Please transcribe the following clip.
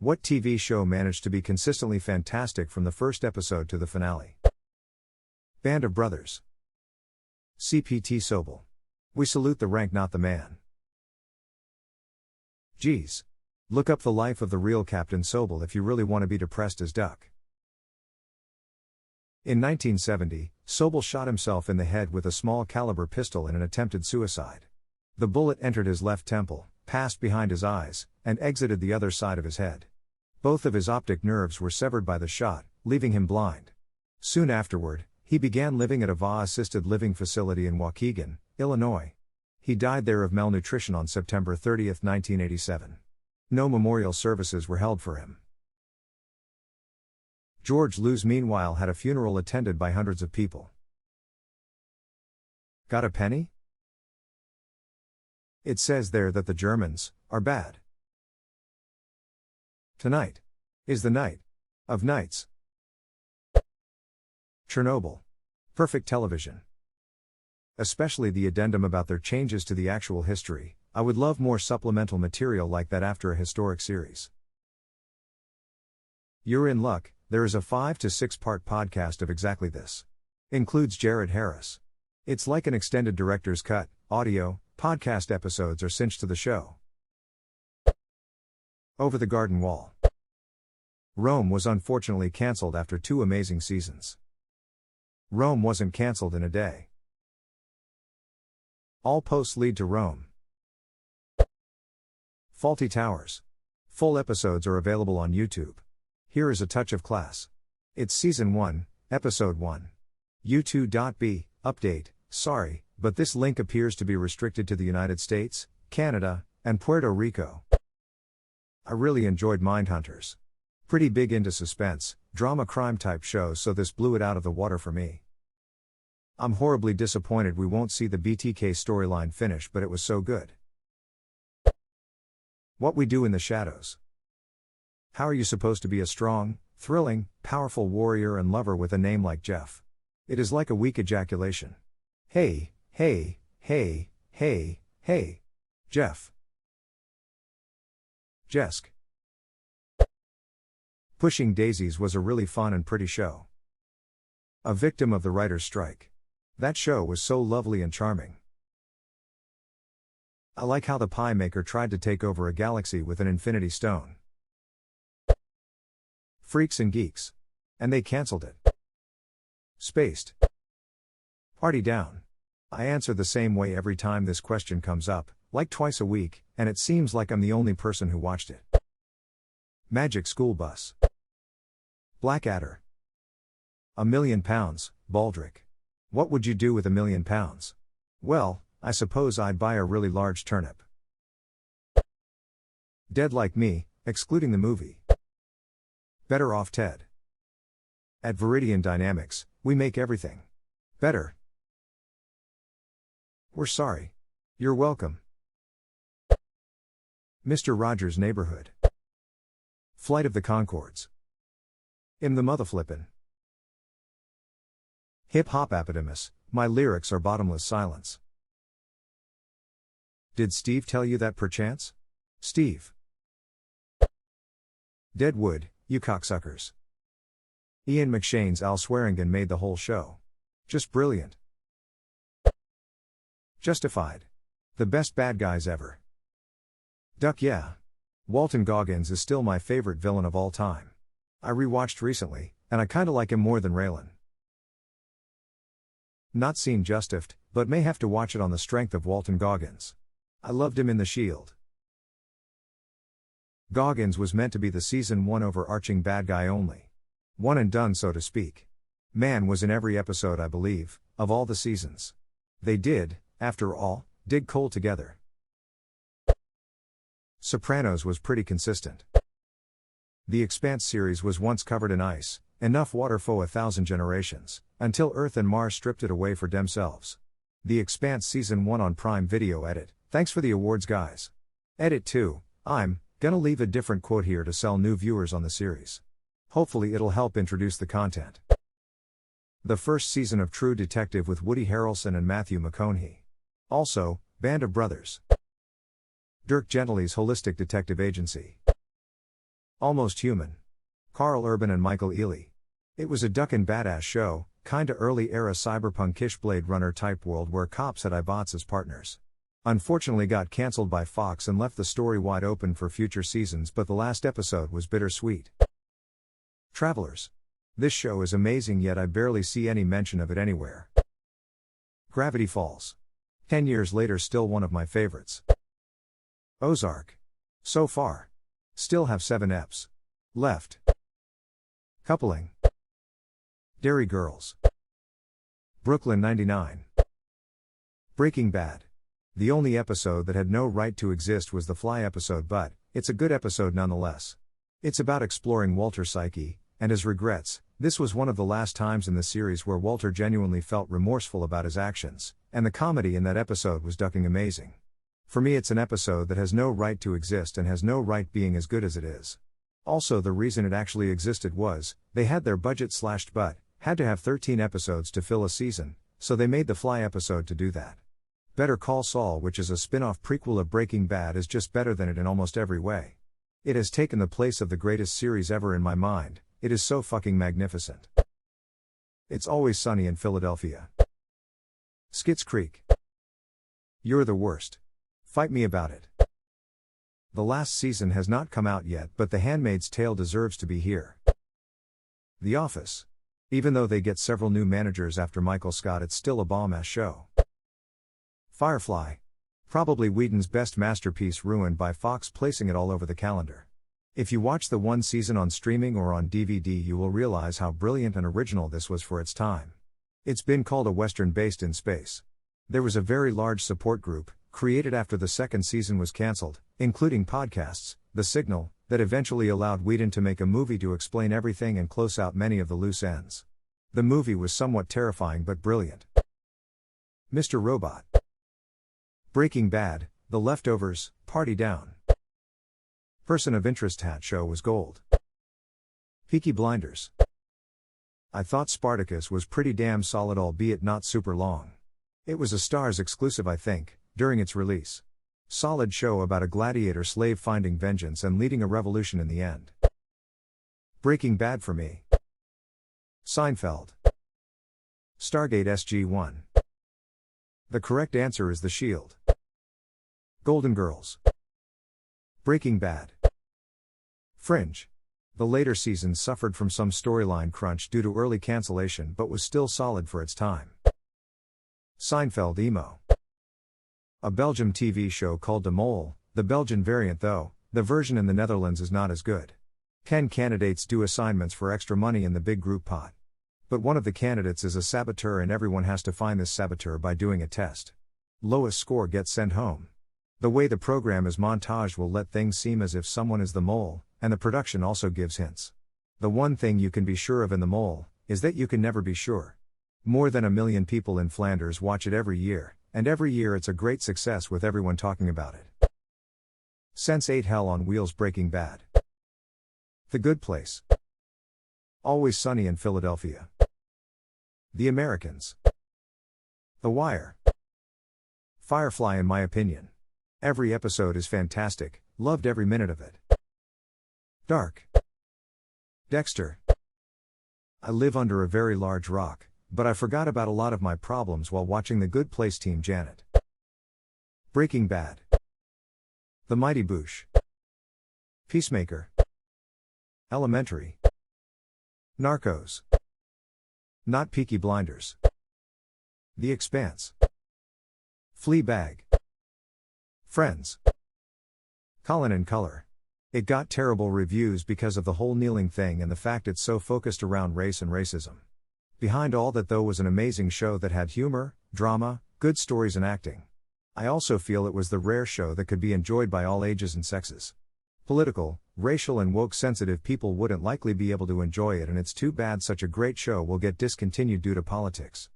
What TV show managed to be consistently fantastic from the first episode to the finale? Band of Brothers. CPT Sobel. We salute the rank, not the man. Geez. Look up the life of the real Captain Sobel if you really want to be depressed as Duck. In 1970, Sobel shot himself in the head with a small caliber pistol in an attempted suicide. The bullet entered his left temple, passed behind his eyes, and exited the other side of his head. Both of his optic nerves were severed by the shot, leaving him blind. Soon afterward, he began living at a VA assisted living facility in Waukegan, Illinois. He died there of malnutrition on September 30, 1987. No memorial services were held for him. George Lewis meanwhile had a funeral attended by hundreds of people. Got a penny? It says there that the Germans are bad. Tonight is the night of nights. Chernobyl. Perfect television. Especially the addendum about their changes to the actual history. I would love more supplemental material like that after a historic series. You're in luck, there is a 5 to 6 part podcast of exactly this. Includes Jared Harris. It's like an extended director's cut, audio, podcast episodes are cinched to the show. Over the Garden Wall. Rome was unfortunately cancelled after 2 amazing seasons. Rome wasn't cancelled in a day. All posts lead to Rome. Faulty Towers. Full episodes are available on YouTube. Here is a touch of class. It's Season 1, Episode 1. U2.B, update, sorry, but this link appears to be restricted to the United States, Canada, and Puerto Rico. I really enjoyed Mindhunters. Pretty big into suspense, drama crime type shows, so this blew it out of the water for me. I'm horribly disappointed we won't see the BTK storyline finish, but it was so good. What We Do in the Shadows. How are you supposed to be a strong, thrilling, powerful warrior and lover with a name like Jeff? It is like a weak ejaculation. Hey, hey, hey, hey, hey. Jeff. Jesk. Pushing Daisies was a really fun and pretty show. A victim of the writer's strike. That show was so lovely and charming. I like how the pie maker tried to take over a galaxy with an infinity stone. Freaks and Geeks. And they cancelled it. Spaced. Party Down. I answer the same way every time this question comes up, like twice a week, and it seems like I'm the only person who watched it. Magic School Bus. Blackadder. £1 million, Baldrick. What would you do with £1 million? Well, I suppose I'd buy a really large turnip. Dead Like Me, excluding the movie. Better Off Ted. At Viridian Dynamics, we make everything better. We're sorry. You're welcome. Mr. Rogers' Neighborhood. Flight of the Conchords. The Motherflippin'. Hip Hop Epidemus, my lyrics are bottomless silence. Did Steve tell you that perchance? Steve. Deadwood, you cocksuckers. Ian McShane's Al Swearingen made the whole show. Just brilliant. Justified. The best bad guys ever. Duck yeah. Walton Goggins is still my favorite villain of all time. I rewatched recently, and I kinda like him more than Raylan. Not seen Justified, but may have to watch it on the strength of Walton Goggins. I loved him in The Shield. Goggins was meant to be the season 1 overarching bad guy only. One and done, so to speak. Man was in every episode, I believe, of all the seasons. They did, after all, dig coal together. Sopranos was pretty consistent. The Expanse series was once covered in ice, enough water for 1,000 generations, until Earth and Mars stripped it away for themselves. The Expanse Season 1 on Prime Video. Edit. Thanks for the awards, guys. Edit 2. I'm gonna leave a different quote here to sell new viewers on the series. Hopefully it'll help introduce the content. The first season of True Detective with Woody Harrelson and Matthew McConaughey. Also, Band of Brothers. Dirk Gently's Holistic Detective Agency. Almost Human. Carl Urban and Michael Ealy. It was a duckin' badass show, kinda early era cyberpunkish Blade Runner type world where cops had iBots as partners. Unfortunately got cancelled by Fox and left the story wide open for future seasons, but the last episode was bittersweet. Travelers. This show is amazing, yet I barely see any mention of it anywhere. Gravity Falls. 10 years later, still one of my favorites. Ozark. So far. Still have 7 eps left. Coupling. Dairy Girls. Brooklyn 99. Breaking Bad. The only episode that had no right to exist was the Fly episode, but it's a good episode nonetheless. It's about exploring Walter's psyche and his regrets. This was one of the last times in the series where Walter genuinely felt remorseful about his actions, and the comedy in that episode was ducking amazing. For me, it's an episode that has no right to exist and has no right being as good as it is. Also, the reason it actually existed was, they had their budget slashed but had to have 13 episodes to fill a season, so they made the Fly episode to do that. Better Call Saul, which is a spin-off prequel of Breaking Bad, is just better than it in almost every way. It has taken the place of the greatest series ever in my mind. It is so fucking magnificent. It's Always Sunny in Philadelphia. Schitt's Creek. You're the worst. Fight me about it. The last season has not come out yet, but The Handmaid's Tale deserves to be here. The Office. Even though they get several new managers after Michael Scott, it's still a bomb-ass show. Firefly. Probably Whedon's best masterpiece, ruined by Fox placing it all over the calendar. If you watch the one season on streaming or on DVD, you will realize how brilliant and original this was for its time. It's been called a Western based in space. There was a very large support group, created after the second season was cancelled, including podcasts, The Signal, that eventually allowed Whedon to make a movie to explain everything and close out many of the loose ends. The movie was somewhat terrifying but brilliant. Mr. Robot. Breaking Bad, The Leftovers, Party Down. Person of Interest hat show was gold. Peaky Blinders. I thought Spartacus was pretty damn solid, albeit not super long. It was a Starz exclusive, I think, during its release. Solid show about a gladiator slave finding vengeance and leading a revolution in the end. Breaking Bad for me. Seinfeld. Stargate SG-1. The correct answer is The Shield. Golden Girls. Breaking Bad. Fringe. The later seasons suffered from some storyline crunch due to early cancellation, but was still solid for its time. Seinfeld Emo. A Belgium TV show called De Mol, the Belgian variant though, the version in the Netherlands is not as good. 10 candidates do assignments for extra money in the big group pot. But one of the candidates is a saboteur and everyone has to find this saboteur by doing a test. Lowest score gets sent home. The way the program is montaged will let things seem as if someone is the mole, and the production also gives hints. The one thing you can be sure of in The Mole is that you can never be sure. More than 1 million people in Flanders watch it every year, and every year it's a great success with everyone talking about it. Sense8 Hell on Wheels. Breaking Bad. The Good Place. Always Sunny in Philadelphia. The Americans. The Wire. Firefly, in my opinion. Every episode is fantastic, loved every minute of it. Dark. Dexter. I live under a very large rock, but I forgot about a lot of my problems while watching The Good Place. Team Janet. Breaking Bad. The Mighty Boosh. Peacemaker. Elementary. Narcos. Not Peaky Blinders. The Expanse. Fleabag. Friends. Colin in Color. It got terrible reviews because of the whole kneeling thing and the fact it's so focused around race and racism. Behind all that though was an amazing show that had humor, drama, good stories and acting. I also feel it was the rare show that could be enjoyed by all ages and sexes. Political, racial and woke sensitive people wouldn't likely be able to enjoy it, and it's too bad such a great show will get discontinued due to politics.